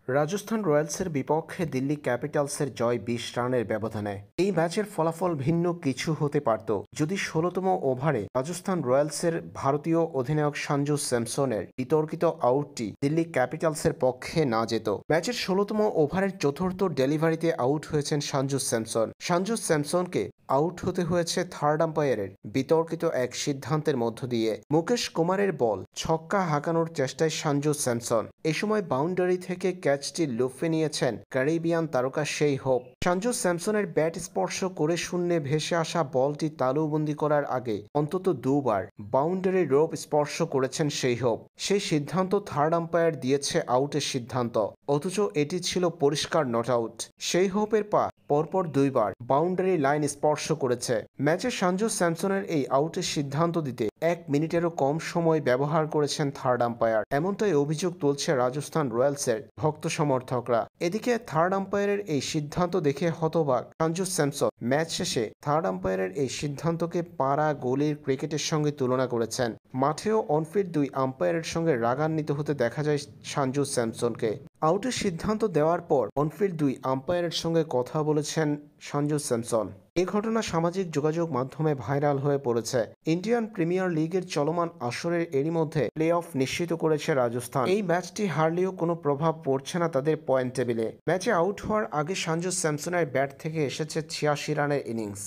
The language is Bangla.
রাজস্থান রয়্যালসের বিপক্ষে দিল্লি ক্যাপিটালসের জয় ২০ রানের ব্যবধানে। এই ম্যাচের ফলাফল ভিন্ন কিছু হতে পারত যদি ১৬তম ওভারে রাজস্থান রয়্যালসের ভারতীয় অধিনায়ক সঞ্জু স্যামসনের বিতর্কিত আউটটি দিল্লি ক্যাপিটালসের পক্ষে না যেত। ম্যাচের ১৬তম ওভারের চতুর্থ ডেলিভারিতে আউট হয়েছেন সঞ্জু স্যামসনকে আউট হতে হয়েছে থার্ড আম্পায়ারের বিতর্কিত এক সিদ্ধান্তের মধ্য দিয়ে। মুকেশ কুমারের বল ছক্কা হাঁকানোর চেষ্টায় সঞ্জু স্যামসন এ সময় বাউন্ডারি থেকে ক্যাচটি লুফে নিয়েছেন ক্যারিবিয়ান তারকা সেই হোপ। সঞ্জু স্যামসনের ব্যাট স্পর্শ করে শূন্যে ভেসে আসা বলটি তালুবন্দি করার আগে অন্তত দুবার বাউন্ডারি রোপ স্পর্শ করেছেন সেই হোপ। সেই সিদ্ধান্ত থার্ড আম্পায়ার দিয়েছে আউটের সিদ্ধান্ত, অথচ এটি ছিল পরিষ্কার নট আউট। সেই হোপের পা পরপর দুইবার বাউন্ডারি লাইন স্পর্শ করেছে। ম্যাচে সঞ্জু স্যামসনের এই আউটের সিদ্ধান্ত দিতে ১ মিনিটেরও কম সময় ব্যবহার করেছেন থার্ড আম্পায়ার, এমনটাই অভিযোগ তুলছে রাজস্থান রয়্যালসের ভক্ত সমর্থকরা। এদিকে থার্ড আম্পায়ারের এই সিদ্ধান্ত দেখে হতবাক সঞ্জু স্যামসন ম্যাচ শেষে থার্ড আম্পায়ারের এই সিদ্ধান্তকে পাড়া গলির ক্রিকেটের সঙ্গে তুলনা করেছেন। মাঠেও অনফিট দুই আম্পায়ারের সঙ্গে রাগান্বিত হতে দেখা যায় সঞ্জু স্যামসনকে। আউটের সিদ্ধান্ত দেওয়ার পর অনফিট দুই আম্পায়ারের সঙ্গে কথা বলেছেন সঞ্জু স্যামসন। এই ঘটনা সামাজিক যোগাযোগ মাধ্যমে ভাইরাল হয়ে পড়েছে। ইন্ডিয়ান প্রিমিয়ার লিগের চলমান আসরের এরই মধ্যে প্লে অফ নিশ্চিত করেছে রাজস্থান। এই ম্যাচটি হারলেও কোনো প্রভাব পড়ছে না তাদের পয়েন্ট টেবিলে। ম্যাচে আউট হওয়ার আগে সঞ্জু স্যামসনের ব্যাট থেকে এসেছে ৮৬ রানের ইনিংস।